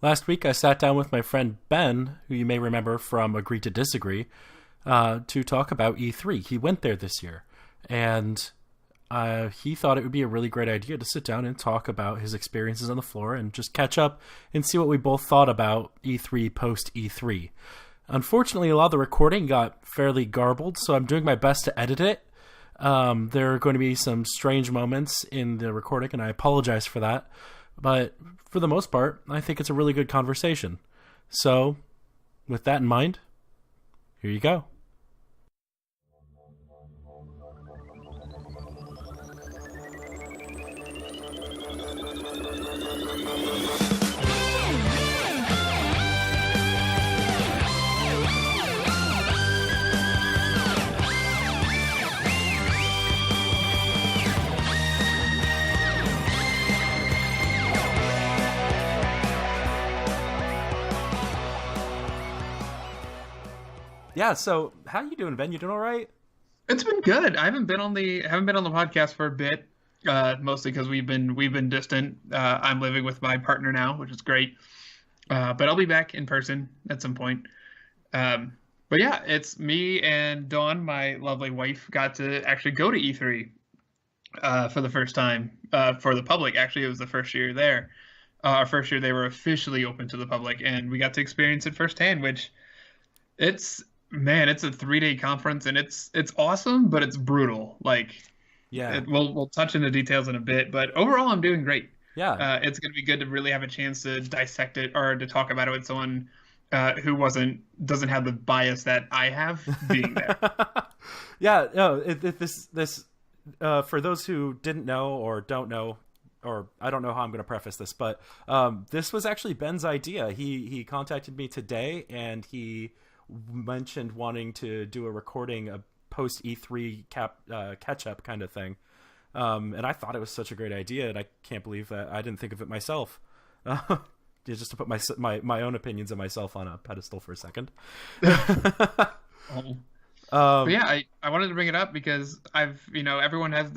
Last week, I sat down with my friend Ben, who you may remember from Agree to Disagree, to talk about E3. He went there this year, and he thought it would be a really great idea to sit down and talk about his experiences on the floor and just catch up and see what we both thought about E3 post E3. Unfortunately, a lot of the recording got fairly garbled, so I'm doing my best to edit it. There are going to be some strange moments in the recording, and I apologize for that. But for the most part, I think it's a really good conversation. So, with that in mind, here you go. Yeah, so how you doing, Ben? You doing all right? It's been good. I haven't been on the podcast for a bit, mostly because we've been distant. I'm living with my partner now, which is great. But I'll be back in person at some point. But yeah, it's me and Dawn, my lovely wife, got to actually go to E3 for the first time for the public. Actually, it was the first year there. Our first year they were officially open to the public, and we got to experience it firsthand, which it's man, it's a 3-day conference and it's awesome, but it's brutal. Like, Yeah, we'll touch into details in a bit, but overall, I'm doing great. yeah. It's going to be good to really have a chance to dissect it or to talk about it with someone who doesn't have the bias that I have being there. Yeah, no, this for those who didn't know or don't know, or I don't know how I'm going to preface this, but this was actually Ben's idea. He contacted me today, and he mentioned wanting to do a recording, a post E3 catch up kind of thing. And I thought it was such a great idea, and I can't believe that I didn't think of it myself. Just to put my own opinions of myself on a pedestal for a second. But yeah, I wanted to bring it up because everyone has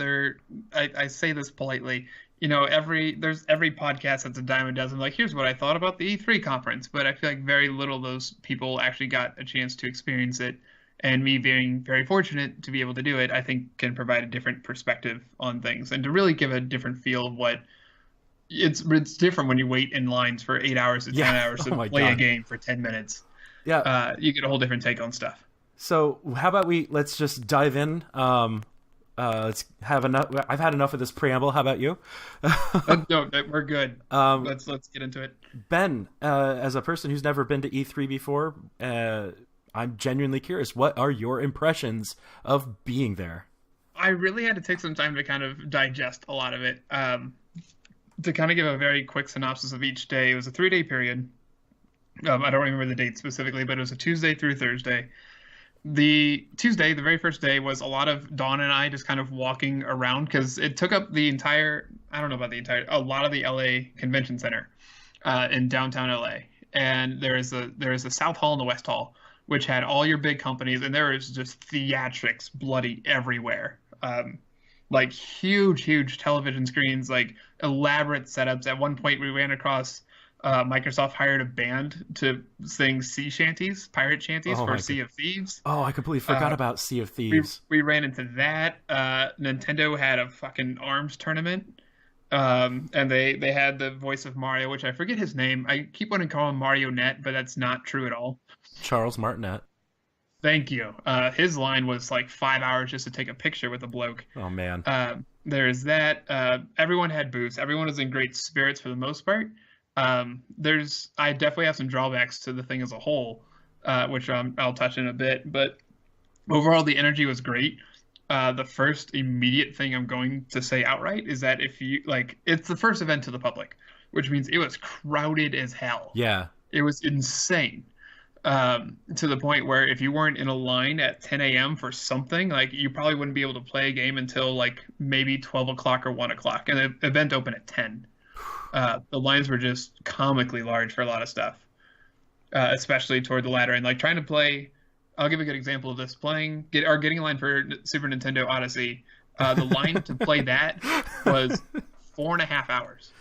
I say this politely, there's every podcast that's a dime a dozen, like, here's what I thought about the E3 conference, but I feel like very little of those people actually got a chance to experience it. And me being very fortunate to be able to do it, I think can provide a different perspective on things and to really give a different feel of what it's different when you wait in lines for 8 hours to 10 hours to play a game for 10 minutes. Yeah. You get a whole different take on stuff. So how about let's just dive in. Let's have enough. I've had enough of this preamble. How about you? No, we're good. Let's get into it. Ben, as a person who's never been to E3 before, I'm genuinely curious. What are your impressions of being there? I really had to take some time to kind of digest a lot of it. To kind of give a very quick synopsis of each day, it was a 3-day period. I don't remember the date specifically, but it was a Tuesday through Thursday. The Tuesday, the very first day, was a lot of Dawn and I just kind of walking around because it took up I don't know about a lot of the LA Convention Center in downtown LA. And there is a South Hall and the West Hall, which had all your big companies, and there was just theatrics bloody everywhere. Like huge television screens, like elaborate setups. At one point, we ran across Microsoft hired a band to sing pirate shanties for Sea of Thieves. Oh, I completely forgot about Sea of Thieves. We ran into that. Nintendo had a fucking ARMS tournament. And they had the voice of Mario, which I forget his name. I keep wanting to call him Marionette, but that's not true at all. Charles Martinet. Thank you. His line was like 5 hours just to take a picture with a bloke. Oh, man. There's that. Everyone had booths. Everyone was in great spirits for the most part. I definitely have some drawbacks to the thing as a whole, which I'll touch in a bit. But overall, the energy was great. The first immediate thing I'm going to say outright is that it's the first event to the public, which means it was crowded as hell. Yeah. It was insane. To the point where if you weren't in a line at 10 a.m. for something, like, you probably wouldn't be able to play a game until like maybe 12 o'clock or 1 o'clock, and the event opened at 10. The lines were just comically large for a lot of stuff, especially toward the latter end. Like, trying to play, I'll give a good example of this. Getting a line for Super Nintendo Odyssey, the line to play that was 4.5 hours.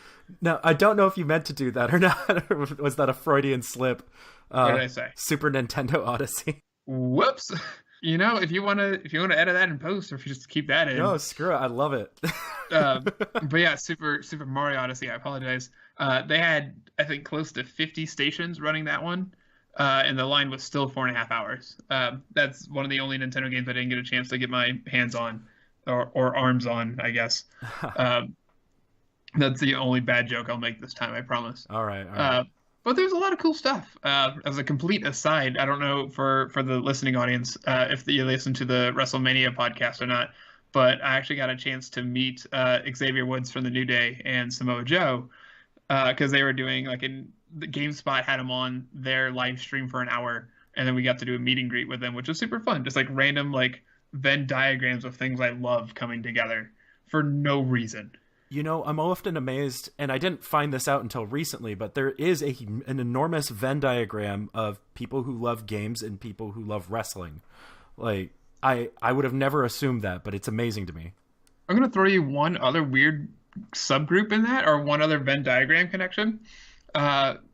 Now, I don't know if you meant to do that or not. Or was that a Freudian slip? What did I say? Super Nintendo Odyssey. Whoops. If you wanna edit that in post, or if you just keep that in. No, screw it. I love it. But yeah, Super Mario Odyssey. I apologize. They had, I think, close to 50 stations running that one, and the line was still 4.5 hours. That's one of the only Nintendo games I didn't get a chance to get my hands on, or arms on, I guess. That's the only bad joke I'll make this time, I promise. All right. But there's a lot of cool stuff. As a complete aside, I don't know for the listening audience if you listen to the WrestleMania podcast or not, but I actually got a chance to meet Xavier Woods from the New Day and Samoa Joe, because they were doing the GameSpot had them on their live stream for an hour, and then we got to do a meet and greet with them, which was super fun. Just random Venn diagrams of things I love coming together for no reason. I'm often amazed, and I didn't find this out until recently, but there is an enormous Venn diagram of people who love games and people who love wrestling. I would have never assumed that, but it's amazing to me. I'm going to throw you one other weird subgroup in that, or one other Venn diagram connection.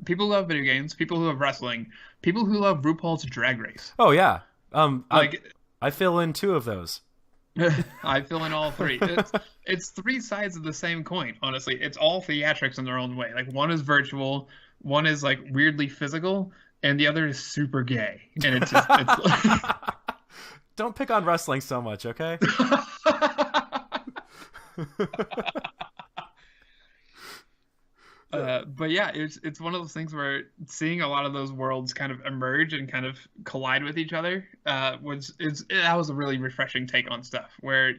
People who love video games, people who love wrestling, people who love RuPaul's Drag Race. Oh, yeah. I fill in 2 of those. I fill in all 3. It's 3 sides of the same coin, honestly. It's all theatrics in their own way. One is virtual, one is weirdly physical, and the other is super gay. And it's Don't pick on wrestling so much, okay? But yeah, it's one of those things where seeing a lot of those worlds kind of emerge and kind of collide with each other that was a really refreshing take on stuff. Where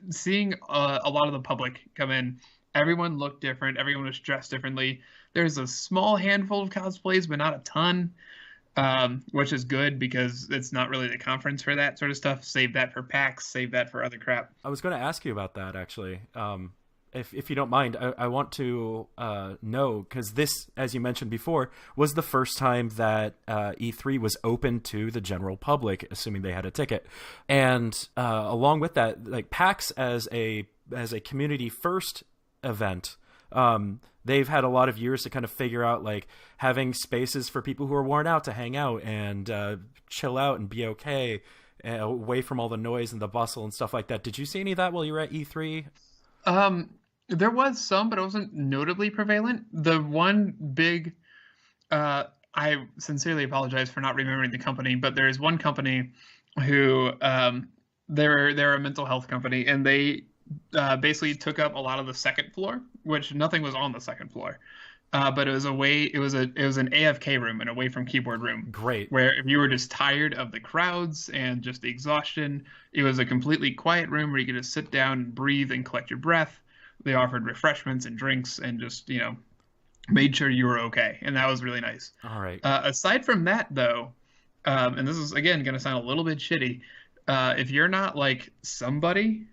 seeing a lot of the public come in, everyone looked different, everyone was dressed differently. There's a small handful of cosplays, but not a ton, which is good because it's not really the conference for that sort of stuff. Save that for PAX, save that for other crap. I was going to ask you about that, actually. If you don't mind, I want to know, because this, as you mentioned before, was the first time that E3 was open to the general public, assuming they had a ticket. And along with that, PAX as a community first event, they've had a lot of years to kind of figure out having spaces for people who are worn out to hang out and chill out and be okay, away from all the noise and the bustle and stuff like that. Did you see any of that while you were at E3? There was some, but it wasn't notably prevalent. The one big, I sincerely apologize for not remembering the company, but there is one company who they're a mental health company, and they basically took up a lot of the second floor, which nothing was on the second floor. But it was an AFK room, an away from keyboard room. Great. Where if you were just tired of the crowds and just the exhaustion, it was a completely quiet room where you could just sit down and breathe and collect your breath. They offered refreshments and drinks and just, made sure you were okay. And that was really nice. All right. Aside from that, though, and this is, again, going to sound a little bit shitty, if you're not somebody,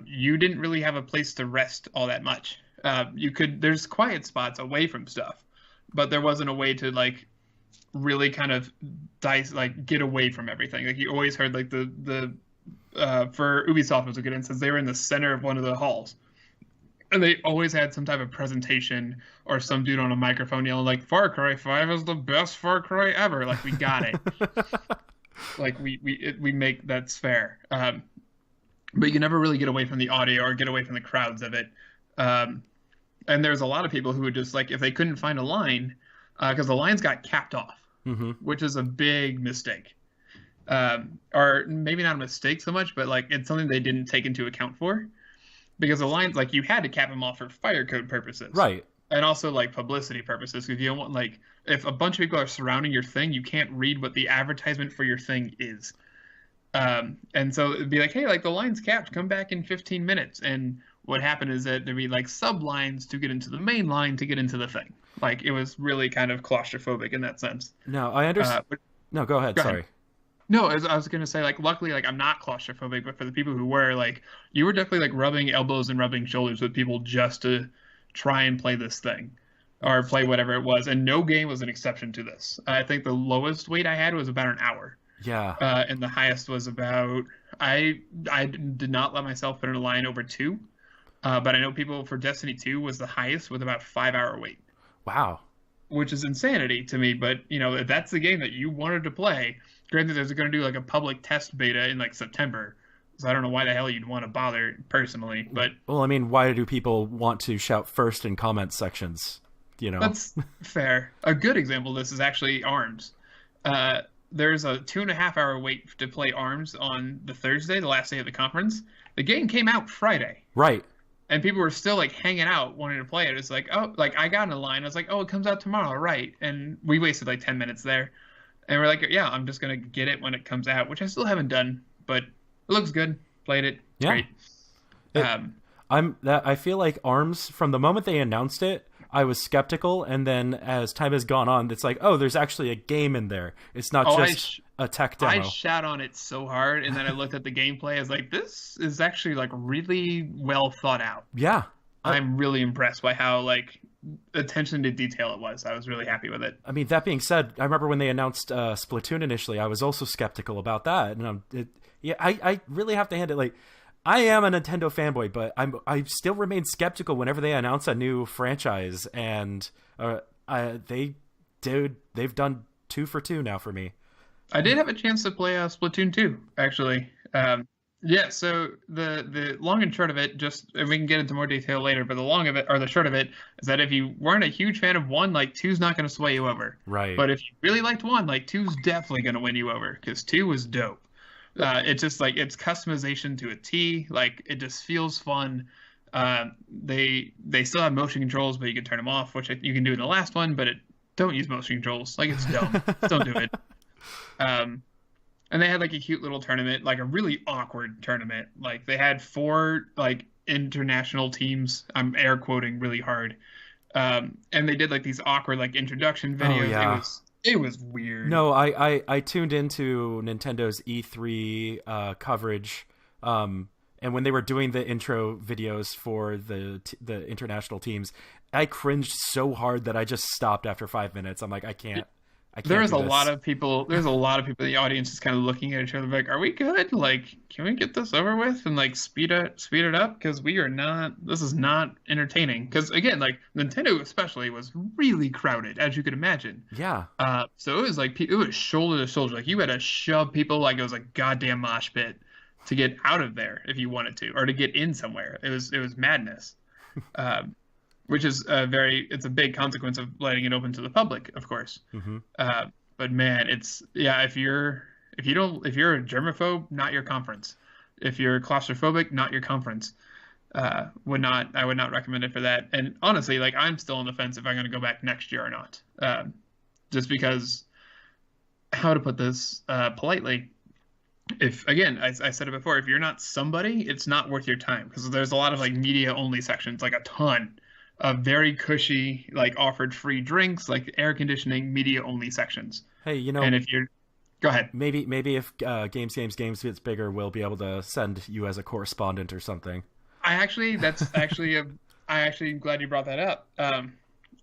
you didn't really have a place to rest all that much. There's quiet spots away from stuff, but there wasn't a way to really kind of get away from everything. You always heard the for Ubisoft was a good instance. They were in the center of one of the halls, and they always had some type of presentation or some dude on a microphone yelling Far Cry 5 is the best Far Cry ever. We got it. we make that's fair. But you can never really get away from the audio or get away from the crowds of it. And there's a lot of people who would just if they couldn't find a line, because the lines got capped off, which is a big mistake. Or maybe not a mistake so much, but it's something they didn't take into account for. Because the lines, you had to cap them off for fire code purposes. Right. And also, publicity purposes. Because you don't want, if a bunch of people are surrounding your thing, you can't read what the advertisement for your thing is. And so it'd be hey, the line's capped, come back in 15 minutes. And what happened is that there'd be, sub-lines to get into the main line to get into the thing. It was really kind of claustrophobic in that sense. No, I understand. No, go ahead. Sorry. No, as I was going to say, luckily, I'm not claustrophobic, but for the people who were, you were definitely, rubbing elbows and rubbing shoulders with people just to try and play this thing or play whatever it was. And no game was an exception to this. I think the lowest wait I had was about an hour. Yeah. And the highest was about, I did not let myself put in a line over 2. But I know people for Destiny 2 was the highest with about 5 hour wait, Wow. which is insanity to me. But if that's the game that you wanted to play, granted, there's going to do like a public test beta in like September. So I don't know why the hell you'd want to bother personally, but Well, I mean, why do people want to shout first in comment sections? That's fair. A good example of this is actually ARMS. There's a 2.5 hour wait to play ARMS on the Thursday, the last day of the conference. The game came out Friday. Right. And people were still like hanging out wanting to play it. It's like, oh, like I got in a line. I was like, oh, it comes out tomorrow, right? And we wasted like 10 minutes there. And we're like, yeah, I'm just going to get it when it comes out, which I still haven't done, but it looks good. Played it. It's Yeah. great. I feel like ARMS, from the moment they announced it, I was skeptical, and then as time has gone on, it's like, oh, there's actually a game in there. It's not just a tech demo. I shot on it so hard, and then I looked at the gameplay. I was like, this is actually like really well thought out. Yeah. I'm really impressed by how like attention to detail it was. I was really happy with it. I mean, that being said, I remember when they announced Splatoon initially, I was also skeptical about that. And I really have to hand it, like, I am a Nintendo fanboy, but I still remain skeptical whenever they announce a new franchise, and they've done 2 for 2 now for me. I did have a chance to play Splatoon 2, actually. Yeah, so the long and short of it, and we can get into more detail later, but the long of it, or the short of it, is that if you weren't a huge fan of 1, like 2's not going to sway you over. Right. But if you really liked 1, like 2's definitely going to win you over, because 2 was dope. It's just like it's customization to a T. Like it just feels fun. They still have motion controls, but you can turn them off, which you can do in the last one. But don't use motion controls. Like it's dumb. Don't do it. And they had like a cute little tournament, like a really awkward tournament. Like they had 4 like international teams. I'm air quoting really hard. And they did like these awkward like introduction videos. Oh, yeah. It was weird. No, I tuned into Nintendo's E3 coverage, and when they were doing the intro videos for the international teams, I cringed so hard that I just stopped after 5 minutes. I'm like, I can't. There's a lot of people in the audience just kind of looking at each other like, are we good? Like, can we get this over with and like speed it up? Because this is not entertaining. Because again, like Nintendo especially was really crowded, as you could imagine. Yeah. So it was like, it was shoulder to shoulder. Like you had to shove people like it was a goddamn mosh pit to get out of there if you wanted to, or to get in somewhere. It was madness. Which is it's a big consequence of letting it open to the public, of course. Mm-hmm. But man, if you're a germaphobe, not your conference. If you're claustrophobic, not your conference. I would not recommend it for that. And honestly, like I'm still on the fence if I'm going to go back next year or not. Just because, how to put this politely, if again, I said it before, if you're not somebody, it's not worth your time because there's a lot of like media only sections, like a ton. Very cushy, like offered free drinks, like air conditioning, media only sections. Hey, and if you're, go ahead. Maybe if Games gets bigger, we'll be able to send you as a correspondent or something. I'm actually glad you brought that up.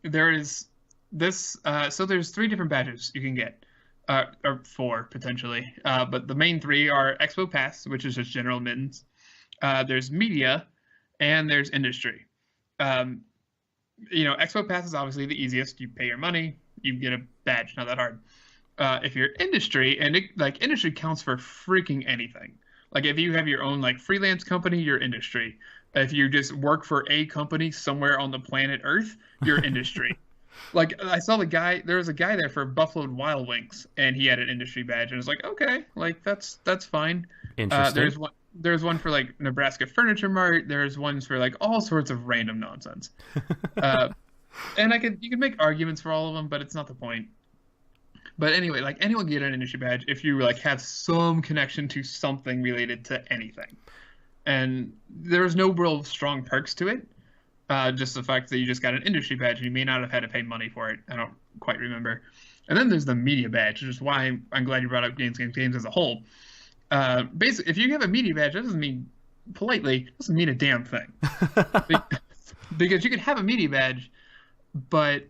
There is this, so there's 3 different badges you can get, or 4 potentially. But the main 3 are Expo Pass, which is just general admittance. There's media, and there's industry. Expo Pass is obviously the easiest. You pay your money, you get a badge, not that hard. If you're industry, and industry counts for freaking anything. Like if you have your own like freelance company, you're industry. If you just work for a company somewhere on the planet Earth, you're industry. Like I saw there was a guy there for Buffalo Wild Wings, and he had an industry badge, and I was like, okay, like that's fine. Interesting. There's one for like Nebraska Furniture Mart. There's ones for like all sorts of random nonsense. And you could make arguments for all of them, but it's not the point. But anyway, like anyone can get an industry badge if you like have some connection to something related to anything. And there's no real strong perks to it. Just the fact that you just got an industry badge and you may not have had to pay money for it. I don't quite remember. And then there's the media badge, which is why I'm glad you brought up games as a whole. Basically, if you have a media badge, that doesn't mean a damn thing. Because you could have a media badge, but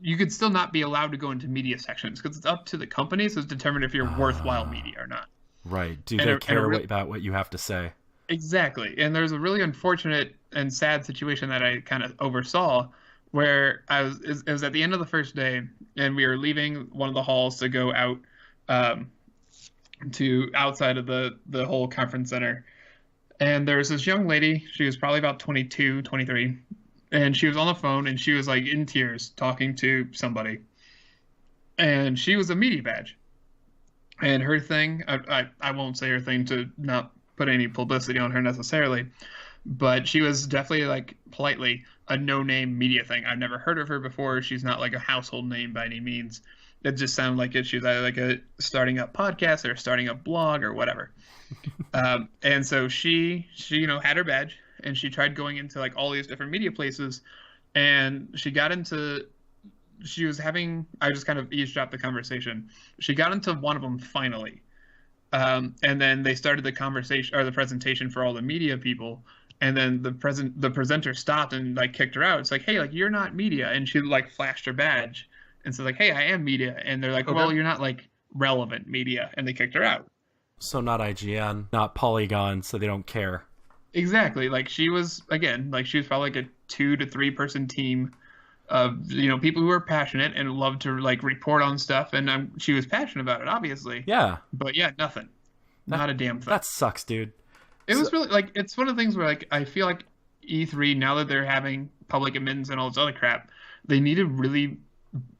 you could still not be allowed to go into media sections because it's up to the companies to determine if you're worthwhile media or not. Right. Do they care about what you have to say? Exactly. And there's a really unfortunate and sad situation that I kind of oversaw where it was at the end of the first day and we were leaving one of the halls to go out um, to outside of the whole conference center. And there was this young lady, she was probably about 22, 23, and she was on the phone and she was like in tears talking to somebody. And she was a media badge. And her thing, I won't say her thing to not put any publicity on her necessarily, but she was definitely like politely a no-name media thing. I've never heard of her before. She's not like a household name by any means. It just sounded like she was either like a starting up podcast or starting up blog or whatever. And so she had her badge and she tried going into like all these different media places, and I just kind of eavesdropped the conversation. She got into one of them finally. And then they started the conversation or the presentation for all the media people. And then the presenter stopped and like kicked her out. It's like, hey, like you're not media. And she like flashed her badge and said like, hey, I am media. And they're like, Okay. well, you're not like relevant media. And they kicked her out. So not IGN, not Polygon, so they don't care. Exactly. Like she was probably like a 2 to 3 person team of people who are passionate and love to like report on stuff, and she was passionate about it, obviously. Yeah. But yeah, nothing, not a damn thing. That sucks, dude. It was really like it's one of the things where like I feel like E3 now that they're having public admittance and all this other crap, they need to really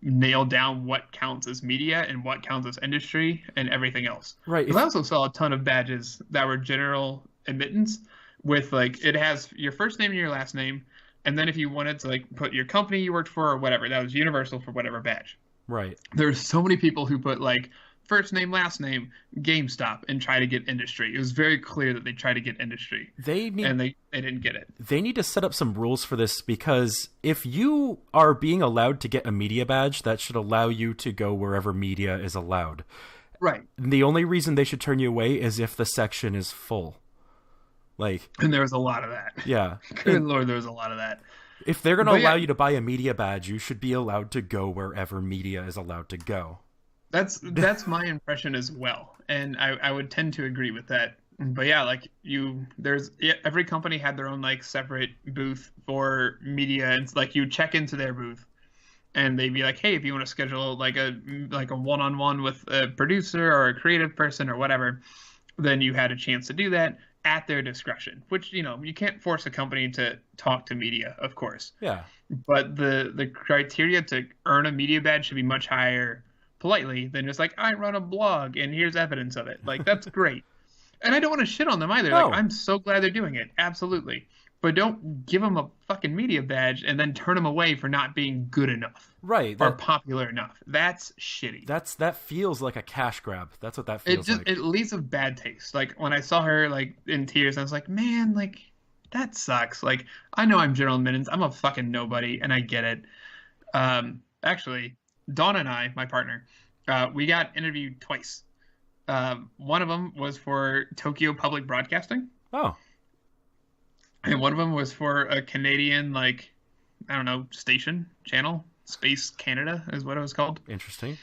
nail down what counts as media and what counts as industry and everything else. Right. I also saw a ton of badges that were general admittance with like it has your first name and your last name. And then if you wanted to like put your company you worked for or whatever, that was universal for whatever badge. Right. There's so many people who put like first name, last name, GameStop, and try to get industry. It was very clear that they tried to get industry. And they didn't get it. They need to set up some rules for this, because if you are being allowed to get a media badge, that should allow you to go wherever media is allowed. Right. The only reason they should turn you away is if the section is full. And there was a lot of that. Yeah. Good Lord, there was a lot of that. If they're going to allow you to buy a media badge, you should be allowed to go wherever media is allowed to go. That's my impression as well. And I would tend to agree with that. But yeah, like every company had their own like separate booth for media, and it's like you check into their booth and they'd be like, hey, if you want to schedule like a one-on-one with a producer or a creative person or whatever, then you had a chance to do that at their discretion, which, you can't force a company to talk to media, of course. Yeah. But the criteria to earn a media badge should be much higher politely than just like, I run a blog and here's evidence of it. Like, that's great. And I don't want to shit on them either. No. Like, I'm so glad they're doing it. Absolutely. But don't give them a fucking media badge and then turn them away for not being good enough. Right. Or popular enough. That's shitty. That feels like a cash grab. That's what that feels like. It leaves a bad taste. Like when I saw her like in tears, I was like, man, like that sucks. Like I know I'm General Admittance. I'm a fucking nobody, and I get it. Actually, Dawn and I, my partner, we got interviewed twice. One of them was for Tokyo Public Broadcasting. Oh. And one of them was for a Canadian, like, I don't know, station, channel. Space Canada is what it was called. Interesting.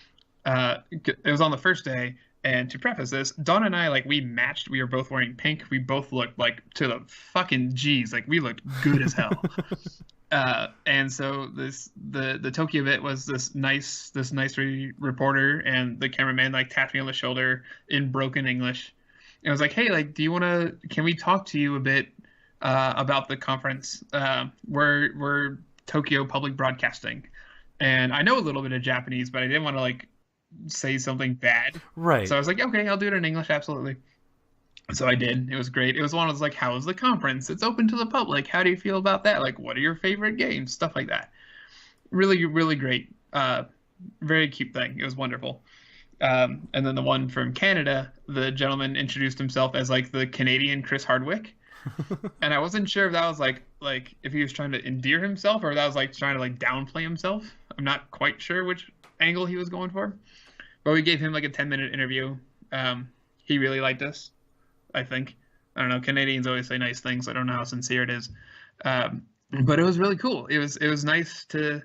It was on the first day. And to preface this, Dawn and I, like, we matched. We were both wearing pink. We both looked, like, to the fucking G's. Like, we looked good as hell. And so the Tokyo bit was this nice reporter, and the cameraman, like, tapped me on the shoulder in broken English. And I was like, hey, like, can we talk to you a bit about the conference? We're Tokyo Public Broadcasting. And I know a little bit of Japanese, but I didn't want to, like, say something bad. Right. So I was like, okay, I'll do it in English, absolutely. So I did. It was great. It was one of those, like, how was the conference? It's open to the public. How do you feel about that? Like, what are your favorite games? Stuff like that. Really, really great. Very cute thing. It was wonderful. And then the one from Canada, the gentleman introduced himself as, like, the Canadian Chris Hardwick. And I wasn't sure if that was like if he was trying to endear himself or if that was like trying to like downplay himself. I'm not quite sure which angle he was going for. But we gave him like a 10-minute interview. He really liked us, I think. I don't know. Canadians always say nice things. I don't know how sincere it is. But it was really cool. It was nice to,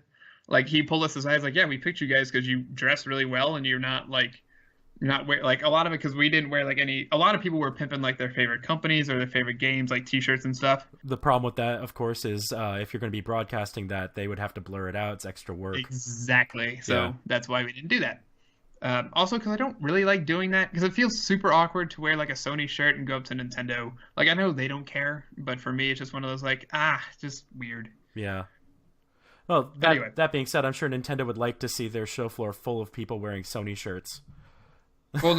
like, he pulled us aside. He's like, yeah, we picked you guys because you dress really well and you're not like not wear like a lot of it because we didn't wear like any. A lot of people were pimping like their favorite companies or their favorite games, like T-shirts and stuff. The problem with that, of course, is if you're going to be broadcasting that, they would have to blur it out. It's extra work. Exactly. So Yeah. that's why we didn't do that. Also, because I don't really like doing that because it feels super awkward to wear like a Sony shirt and go up to Nintendo. Like I know they don't care, but for me, it's just one of those like just weird. Yeah. Well, that Anyway. that being said, I'm sure Nintendo would like to see their show floor full of people wearing Sony shirts. Well,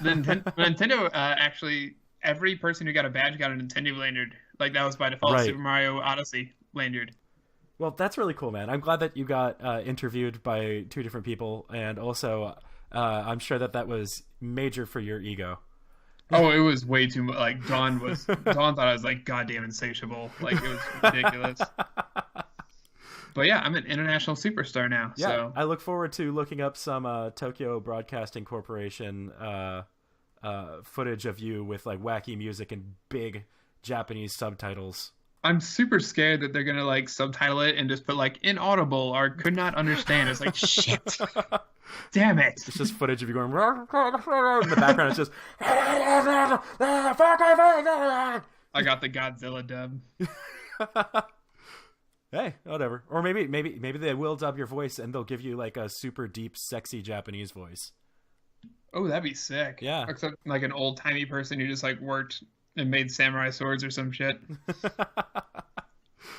Nintendo actually every person who got a badge got a Nintendo lanyard. Like that was by default Right. Super Mario Odyssey lanyard. Well, that's really cool, man. I'm glad that you got interviewed by two different people, and also I'm sure that was major for your ego. Oh, it was way too much. Like Dawn thought I was like goddamn insatiable. Like it was ridiculous. But yeah, I'm an international superstar now. Yeah, So I look forward to looking up some Tokyo Broadcasting Corporation footage of you with like wacky music and big Japanese subtitles. I'm super scared that they're gonna like subtitle it and just put like inaudible or could not understand. It's like shit. Damn it. It's just footage of you going in the background. It's just I got the Godzilla dub. hey, whatever. Or maybe they will dub your voice and they'll give you like a super deep, sexy Japanese voice. Oh, that'd be sick. Yeah. Except like an old timey person who just like worked and made samurai swords or some shit.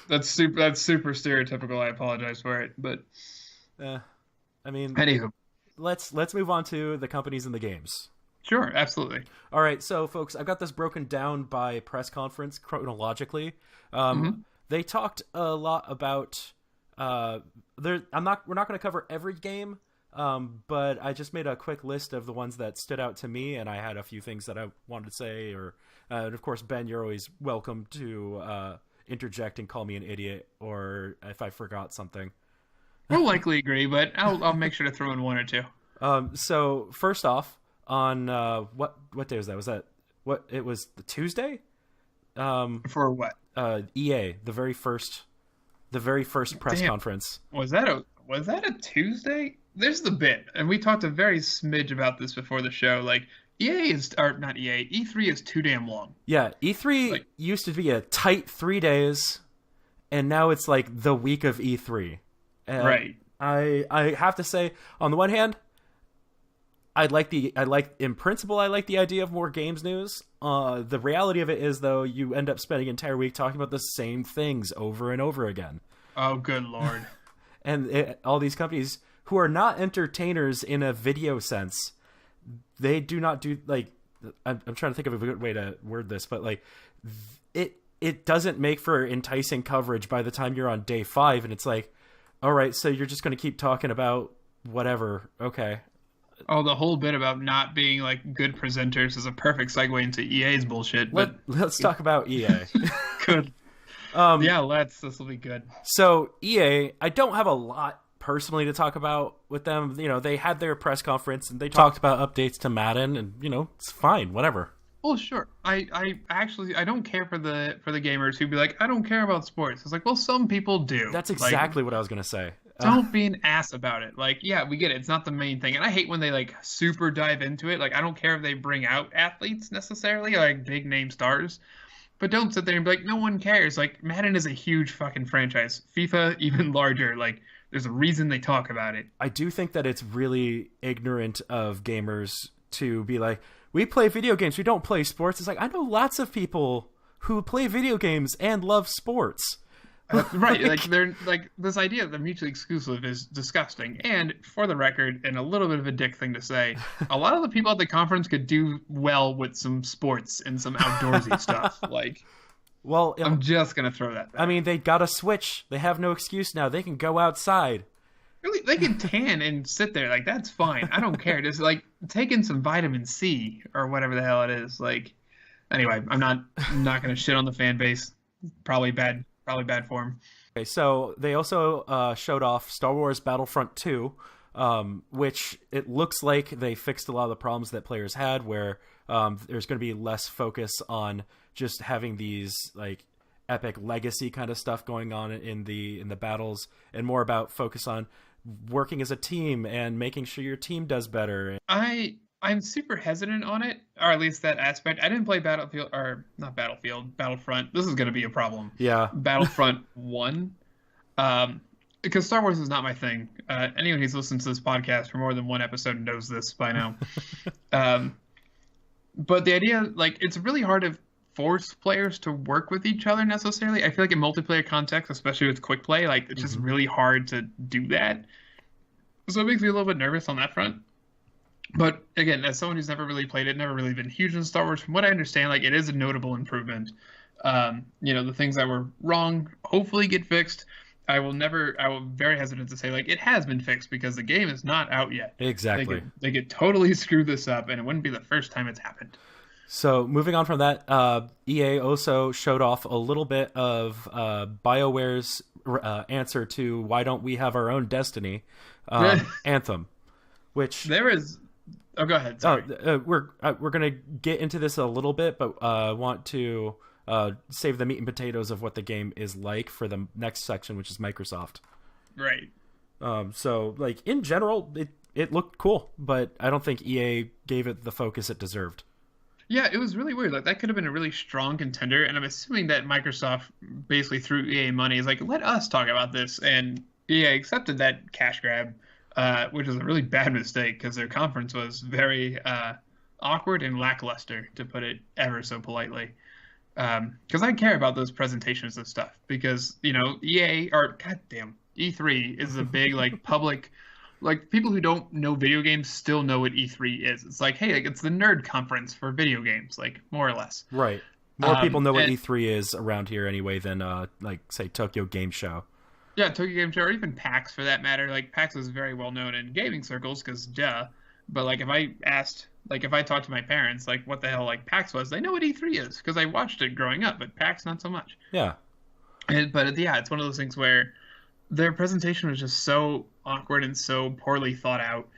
That's super stereotypical. I apologize for it, but I mean, anywho, let's move on to the companies and the games. sure, absolutely. All right, so folks, I've got this broken down by press conference chronologically. They talked a lot about we're not going to cover every game, but I just made a quick list of the ones that stood out to me, and I had a few things that I wanted to say. And of course, Ben, you're always welcome to interject and call me an idiot, or if I forgot something. We'll likely agree, but I'll make sure to throw in one or two. So first off, on what day was that? Was that what it was? The Tuesday? For what? EA, the very first press conference. Was that a Tuesday? There's the bit, and we talked a very smidge about this before the show. Like not EA. E3 is too damn long. Yeah, E3 used to be a tight 3 days, and now it's like the week of E3. Right. I have to say, on the one hand, in principle, I like the idea of more games news. The reality of it is, though, you end up spending an entire week talking about the same things over and over again. Oh, good lord. And all these companies who are not entertainers in a video sense, they do not do, like, I'm trying to think of a good way to word this, but like it doesn't make for enticing coverage by the time you're on day 5, and it's like, all right, so you're just going to keep talking about whatever. Okay. Oh, the whole bit about not being like good presenters is a perfect segue into EA's bullshit. But Let's talk about EA. good. Yeah, this will be good. So EA, I don't have a lot personally to talk about with them. You know, they had their press conference and they talked about updates to Madden, and you know, it's fine, whatever. Well, sure. I actually I don't care for the gamers who'd be like, I don't care about sports. It's like, well, some people do. That's exactly what I was gonna say. Don't be an ass about it. Like, yeah, we get it. It's not the main thing. And I hate when they like super dive into it. Like, I don't care if they bring out athletes necessarily, like big name stars. But don't sit there and be like, no one cares. Like, Madden is a huge fucking franchise. FIFA, even larger. Like, there's a reason they talk about it. I do think that it's really ignorant of gamers to be like, we play video games, we don't play sports. It's like, I know lots of people who play video games and love sports. Right, like they're like this idea that they're mutually exclusive is disgusting. And for the record, and a little bit of a dick thing to say, a lot of the people at the conference could do well with some sports and some outdoorsy stuff. Like, well, I'm just gonna throw that back. I mean, they got a Switch. They have no excuse now. They can go outside. Really, they can tan and sit there. Like, that's fine. I don't care. Just like take in some vitamin C or whatever the hell it is. Like, anyway, I'm not gonna shit on the fan base. Probably bad form. Okay, so they also showed off Star Wars Battlefront 2, which it looks like they fixed a lot of the problems that players had, where there's going to be less focus on just having these like epic legacy kind of stuff going on in the battles, and more about focus on working as a team and making sure your team does better. I'm super hesitant on it, or at least that aspect. I didn't play Battlefront. This is going to be a problem. Yeah. Battlefront 1. Because Star Wars is not my thing. Anyone who's listened to this podcast for more than one episode knows this by now. But the idea, like, it's really hard to force players to work with each other necessarily. I feel like in multiplayer context, especially with quick play, like, it's just really hard to do that. So it makes me a little bit nervous on that front. But again, as someone who's never really played it, never really been huge in Star Wars, from what I understand, like, it is a notable improvement. The things that were wrong hopefully get fixed. I will very hesitant to say, like, it has been fixed because the game is not out yet. Exactly. They could totally screw this up, and it wouldn't be the first time it's happened. So moving on from that, EA also showed off a little bit of BioWare's answer to why don't we have our own Destiny, Anthem, which there is. Oh, go ahead. Sorry. We're gonna get into this a little bit, but want to save the meat and potatoes of what the game is like for the next section, which is Microsoft. Right. So, like, in general, it looked cool, but I don't think EA gave it the focus it deserved. Yeah, it was really weird. Like, that could have been a really strong contender, and I'm assuming that Microsoft basically threw EA money. Is like, let us talk about this, and EA accepted that cash grab, which is a really bad mistake because their conference was very awkward and lackluster, to put it ever so politely. Because I care about those presentations and stuff. Because EA or goddamn E3 is a big like public, like people who don't know video games still know what E3 is. It's like, hey, like, it's the nerd conference for video games, like more or less. Right. More people know what E3 is around here anyway than like say Tokyo Game Show. Yeah, Tokyo Game Show, or even PAX for that matter. Like PAX is very well known in gaming circles because duh. But like if I talked to my parents, like what the hell like PAX was, they know what E3 is because I watched it growing up, but PAX not so much. Yeah. But it's one of those things where their presentation was just so awkward and so poorly thought out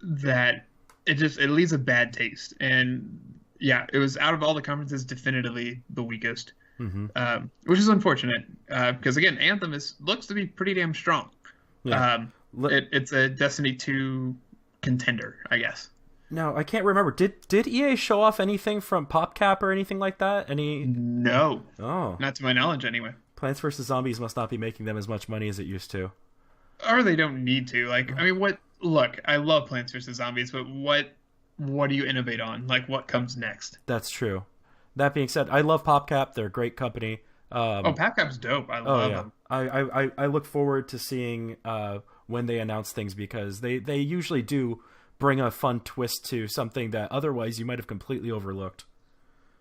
that it leaves a bad taste. And yeah, it was out of all the conferences definitively the weakest, which is unfortunate because again, Anthem looks to be pretty damn strong. Yeah. It's a Destiny 2 contender, I guess. No, I can't remember. Did EA show off anything from PopCap or anything like that? No. Oh. Not to my knowledge, anyway. Plants vs. Zombies must not be making them as much money as it used to. Or they don't need to. Like, I mean, look, I love Plants vs. Zombies, but what do you innovate on? Like, what comes next? That's true. That being said, I love PopCap. They're a great company. PopCap's dope. I love them. I look forward to seeing when they announce things because they usually do bring a fun twist to something that otherwise you might have completely overlooked.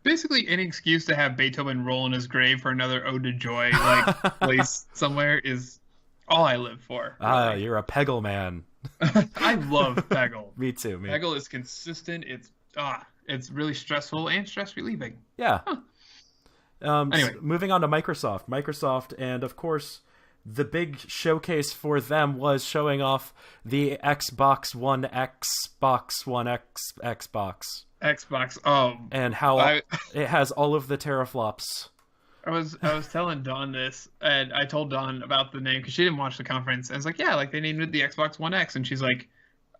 Basically, any excuse to have Beethoven roll in his grave for another Ode to Joy like place somewhere is all I live for. Really. You're a Peggle man. I love Peggle. Me too. Peggle is consistent. It's really stressful and stress relieving. Yeah. Huh. Anyway, so moving on to Microsoft, and of course, the big showcase for them was showing off the Xbox One X, Xbox. And how it has all of the teraflops. I was telling Dawn this, and I told Dawn about the name because she didn't watch the conference. And it's like, yeah, like they named it the Xbox One X, and she's like,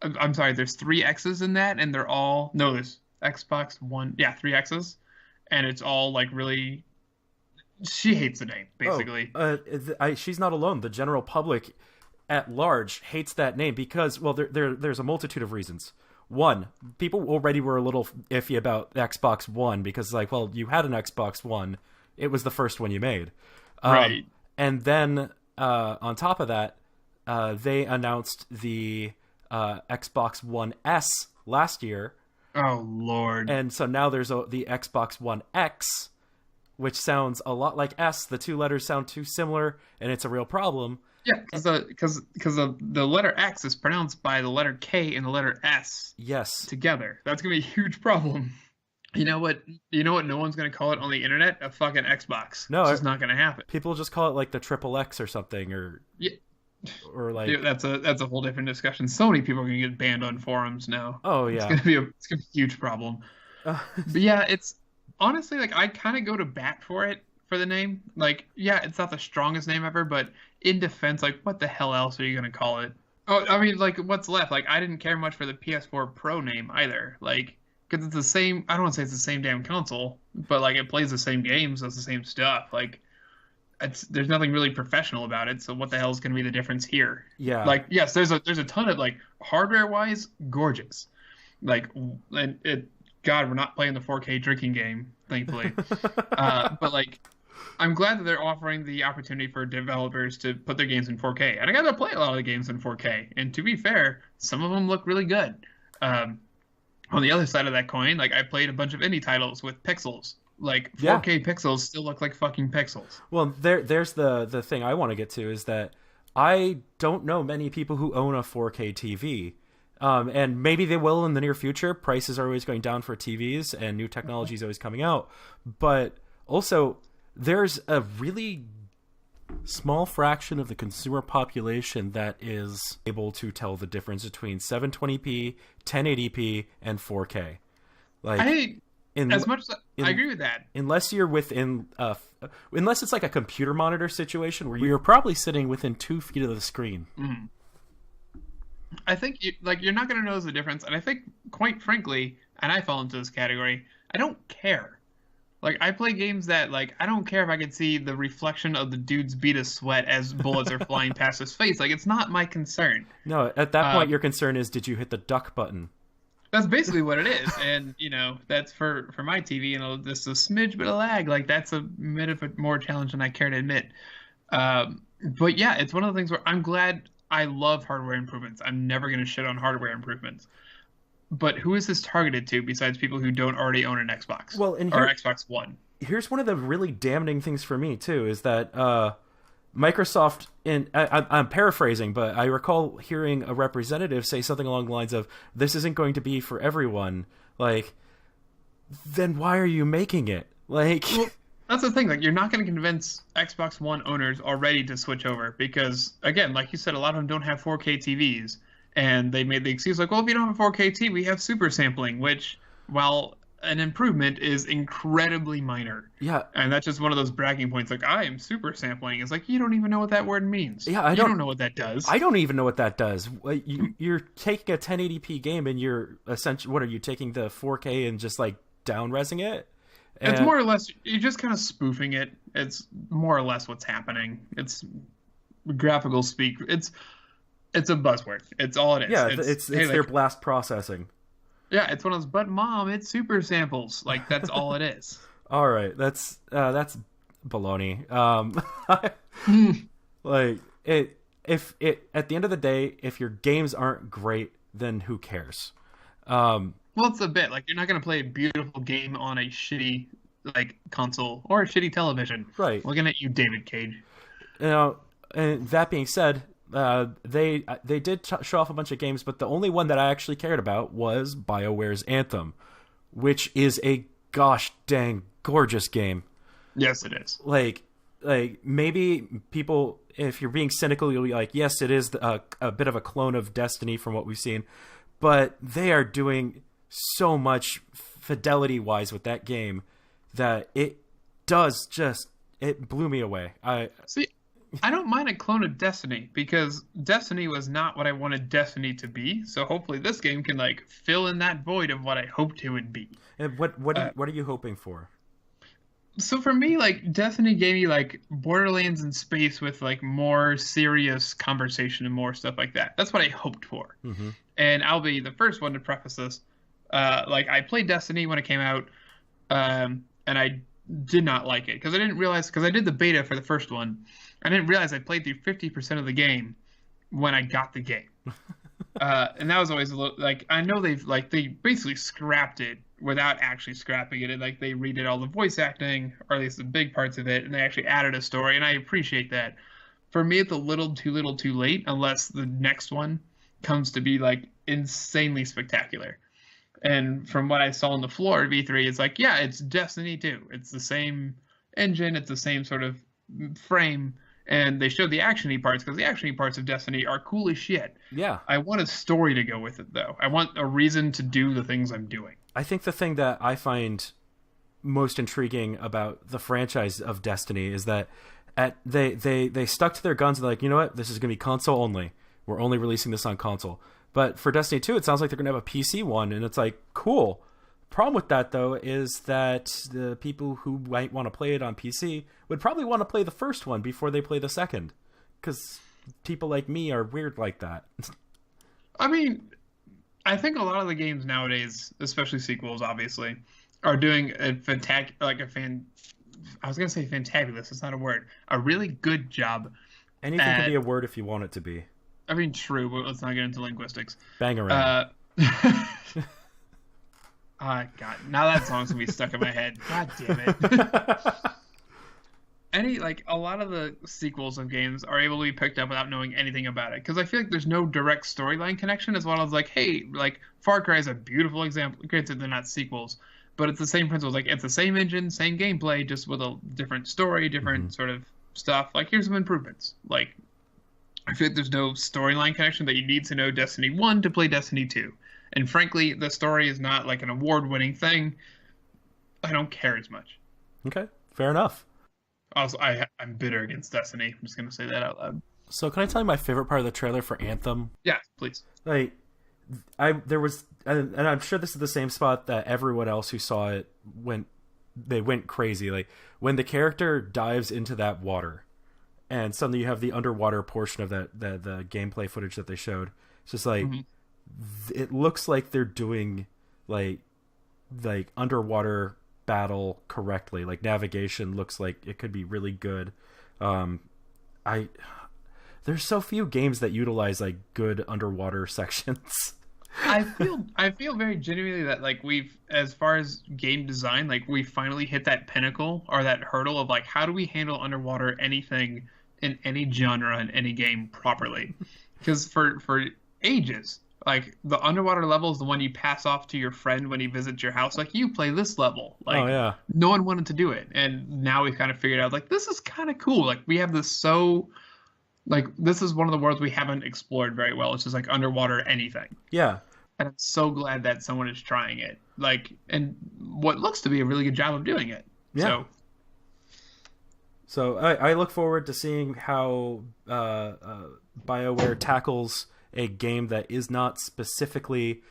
I'm sorry, there's 3 X's in that, and there's Xbox One, 3 X's, and it's all like really. She hates the name, basically. She's not alone. The general public at large hates that name because, well, there's a multitude of reasons. One, people already were a little iffy about Xbox One because, like, well, you had an Xbox One. It was the first one you made. Right. And then, on top of that, they announced the Xbox One S last year. Oh, Lord. And so now there's the Xbox One X, which sounds a lot like S. The 2 letters sound too similar, and it's a real problem. Yeah, because the letter X is pronounced by the letter K and the letter S. Yes. Together. That's gonna be a huge problem. You know what? No one's gonna call it on the internet a fucking Xbox. No, it's just not gonna happen. People just call it like the Triple X or something, or like that's a whole different discussion. So many people are gonna get banned on forums now. Oh yeah, it's gonna be a huge problem. But yeah, it's. Honestly, like I kind of go to bat for the name. Like, yeah, it's not the strongest name ever, but in defense, like, what the hell else are you gonna call it? Oh, I mean, like, what's left? Like, I didn't care much for the PS4 Pro name either. Like, because it's the same. I don't want to say it's the same damn console, but like, it plays the same games, does the same stuff. Like, there's nothing really professional about it. So what the hell is gonna be the difference here? Yeah. Like, yes, there's a ton of like hardware wise, gorgeous. Like, and it. God, we're not playing the 4K drinking game, thankfully. But like, I'm glad that they're offering the opportunity for developers to put their games in 4K. And I got to play a lot of the games in 4K. And to be fair, some of them look really good. On the other side of that coin, like I played a bunch of indie titles with pixels. Like 4K pixels still look like fucking pixels. Well, there's the thing I want to get to is that I don't know many people who own a 4K TV. And maybe they will in the near future. Prices are always going down for TVs and new technology is always coming out. But also, there's a really small fraction of the consumer population that is able to tell the difference between 720p, 1080p, and 4K. Like, I agree with that. Unless you're within, unless it's like a computer monitor situation where you're probably sitting within 2 feet of the screen. Mm. I think you're not going to notice the difference, and I think, quite frankly, and I fall into this category, I don't care. Like, I play games that, like, I don't care if I can see the reflection of the dude's bead of sweat as bullets are flying past his face. Like, it's not my concern. No, at that point, your concern is, did you hit the duck button? That's basically what it is, and, that's for my TV, there's a smidge bit of lag. Like, that's a bit of a more challenge than I care to admit. But, yeah, it's one of the things where I'm glad. I love hardware improvements. I'm never going to shit on hardware improvements. But who is this targeted to besides people who don't already own an Xbox? Well, or Xbox One? Here's one of the really damning things for me, too, is that Microsoft, I'm paraphrasing, but I recall hearing a representative say something along the lines of, this isn't going to be for everyone. Like, then why are you making it? Like... Well, that's the thing. Like, you're not going to convince Xbox One owners already to switch over because, again, like you said, a lot of them don't have 4K TVs, and they made the excuse like, well, if you don't have a 4K TV, we have super sampling, which, while an improvement, is incredibly minor. Yeah, and that's just one of those bragging points. Like, I am super sampling. It's like you don't even know what that word means. Yeah, you don't know what that does. I don't even know what that does. You're taking a 1080p game, and you're essentially, what are you taking the 4K and just like down-resing it? It's more or less, you're just kind of spoofing it. It's more or less what's happening. It's graphical speak. It's a buzzword. It's all it is. Yeah, it's their blast processing. Yeah, it's one of those, but Mom, it's super samples. Like, that's all it is. All right, that's baloney. Like, if at the end of the day, if your games aren't great, then who cares? Well, it's a bit like you're not going to play a beautiful game on a shitty like console or a shitty television. Right. Looking at you, David Cage. And that being said, they did show off a bunch of games, but the only one that I actually cared about was BioWare's Anthem, which is a gosh dang gorgeous game. Yes, it is. Like maybe people, if you're being cynical, you'll be like, yes, it is a bit of a clone of Destiny from what we've seen, but they are doing so much fidelity-wise with that game that it blew me away. I don't mind a clone of Destiny because Destiny was not what I wanted Destiny to be. So hopefully this game can like fill in that void of what I hoped it would be. And what are you hoping for? So for me, like Destiny gave me like Borderlands in space with like more serious conversation and more stuff like that. That's what I hoped for. Mm-hmm. And I'll be the first one to preface this. Like I played Destiny when it came out, and I did not like it because I didn't realize, because I did the beta for the first one, I didn't realize I played through 50% of the game when I got the game. And that was always a little like, I know they basically scrapped it without actually scrapping it. And like they redid all the voice acting, or at least the big parts of it, and they actually added a story, and I appreciate that. For me, it's a little too late unless the next one comes to be like insanely spectacular. And from what I saw on the floor of E3, it's like, yeah, it's Destiny 2. It's the same engine, it's the same sort of frame, and they showed the action-y parts because the action-y parts of Destiny are cool as shit. Yeah. I want a story to go with it, though. I want a reason to do the things I'm doing. I think the thing that I find most intriguing about the franchise of Destiny is that They stuck to their guns and like, you know what, this is gonna be console only. We're only releasing this on console. But for Destiny 2, it sounds like they're gonna have a PC one, and it's like, cool. Problem with that though is that the people who might want to play it on PC would probably want to play the first one before they play the second, because people like me are weird like that. I mean, I think a lot of the games nowadays, especially sequels, obviously, are doing a I was gonna say fantabulous. It's not a word. A really good job. Anything can be a word if you want it to be. I mean, true, but let's not get into linguistics. Bang around. God, now that song's gonna be stuck in my head. God damn it. A lot of the sequels of games are able to be picked up without knowing anything about it, because I feel like there's no direct storyline connection, as well as like, hey, like Far Cry is a beautiful example. Granted, they're not sequels, but it's the same principles. Like, it's the same engine, same gameplay, just with a different story, different sort of stuff. Like, here's some improvements. Like, I feel like there's no storyline connection that you need to know Destiny 1 to play Destiny 2. And frankly, the story is not like an award-winning thing. I don't care as much. Okay, fair enough. Also, I'm bitter against Destiny. I'm just going to say that out loud. So can I tell you my favorite part of the trailer for Anthem? Yeah, please. Like, there was, and I'm sure this is the same spot that everyone else who saw it went crazy. Like, when the character dives into that water, and suddenly you have the underwater portion of the gameplay footage that they showed. It's just like, it looks like they're doing like underwater battle correctly. Like, navigation looks like it could be really good. There's so few games that utilize like good underwater sections. I feel very genuinely that like we've, as far as game design, like we finally hit that pinnacle or that hurdle of like, how do we handle underwater anything in any genre in any game properly? Because for ages, like the underwater level is the one you pass off to your friend when he visits your house. Like, you play this level. Like, oh, yeah. No one wanted to do it, and now we've kind of figured out like this is kind of cool. Like, we have this this is one of the worlds we haven't explored very well. It's just like underwater anything. Yeah. And I'm so glad that someone is trying it. Like, and what looks to be a really good job of doing it. Yeah. So I look forward to seeing how BioWare tackles a game that is not specifically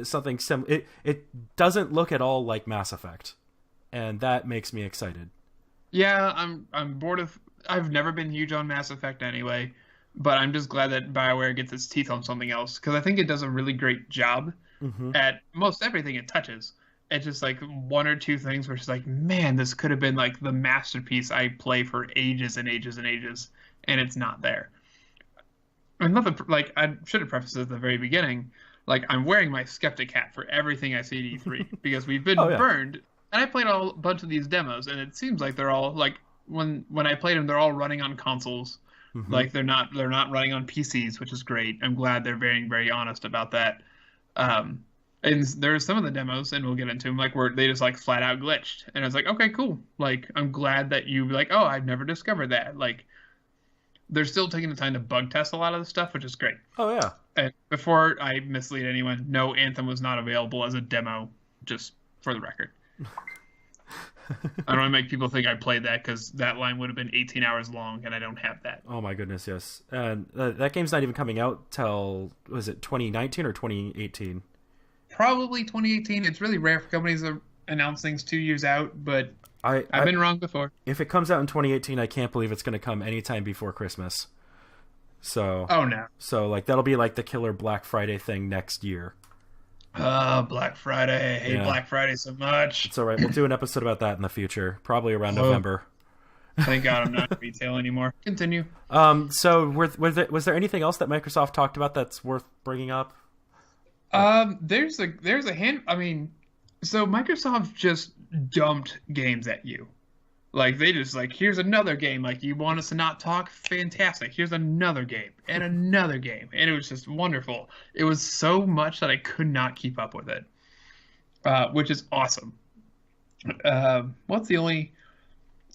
something similar. It doesn't look at all like Mass Effect, and that makes me excited. Yeah, I'm bored of. I've never been huge on Mass Effect anyway, but I'm just glad that BioWare gets its teeth on something else, because I think it does a really great job at most everything it touches. It's just like one or two things where it's like, man, this could have been like the masterpiece I play for ages and ages and ages, and it's not there. Another, like, I should have prefaced it at the very beginning, like, I'm wearing my skeptic hat for everything I see at E3 because we've been burned, and I played a bunch of these demos, and it seems like they're all like, when I played them, they're all running on consoles. Like, they're not running on PCs, which is great. I'm glad they're being very honest about that. And there's some of the demos, and we'll get into them, like, where they just like flat out glitched, and I was like, okay, cool. Like, I'm glad that you like, oh, I've never discovered that. Like, they're still taking the time to bug test a lot of the stuff, which is great. Oh yeah. And before I mislead anyone, no, Anthem was not available as a demo, just for the record. I don't want to make people think I played that, because that line would have been 18 hours long, and I don't have that. Oh my goodness, yes. And that game's not even coming out till, was it 2019 or 2018? Probably 2018. It's really rare for companies to announce things 2 years out, but I've been wrong before. If it comes out in 2018, I can't believe it's going to come anytime before Christmas. So. Oh no. So like that'll be like the killer Black Friday thing next year. Black Friday. I hate Black Friday so much. It's all right. We'll do an episode about that in the future, probably around November. Thank God I'm not in retail anymore. Continue. So was there anything else that Microsoft talked about that's worth bringing up? There's a hand. I mean, so Microsoft just dumped games at you. Like, they just like, here's another game. Like, you want us to not talk? Fantastic. Here's another game and another game. And it was just wonderful. It was so much that I could not keep up with it, which is awesome. What's the only...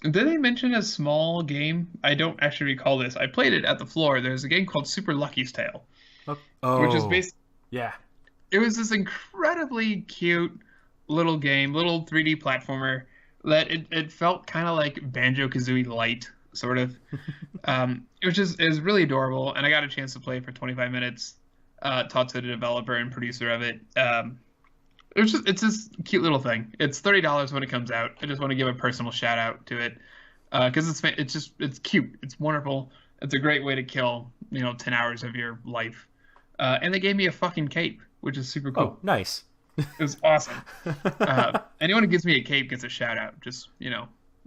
Did they mention a small game? I don't actually recall this. I played it at the floor. There's a game called Super Lucky's Tale. Which is based... Yeah. It was this incredibly cute little game, little 3D platformer, that it felt kind of like Banjo-Kazooie Light. sort of. It was really adorable, and I got a chance to play it for 25 minutes. Talked to the developer and producer of it. It's this cute little thing. It's $30 when it comes out. I just want to give a personal shout out to it because it's cute. It's wonderful. It's a great way to kill 10 hours of your life. And they gave me a fucking cape, which is super cool. Oh, nice. It was awesome. Anyone who gives me a cape gets a shout out. Just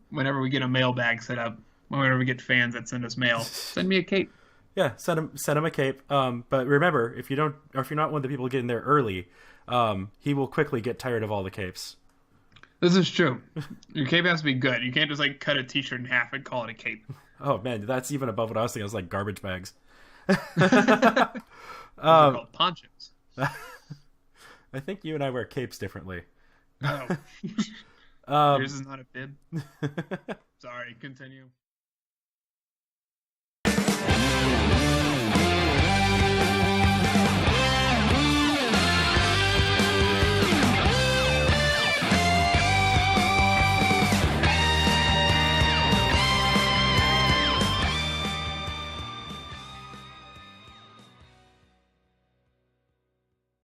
whenever we get a mailbag set up, whenever we get fans that send us mail, send me a cape. Yeah, send him a cape. But remember, if you're not one of the people getting there early, he will quickly get tired of all the capes. This is true. Your cape has to be good. You can't just cut a t-shirt in half and call it a cape. Oh man, that's even above what I was thinking. It was like garbage bags. They're called ponchos. I think you and I wear capes differently. Oh. Yours is not a bib. Sorry, continue.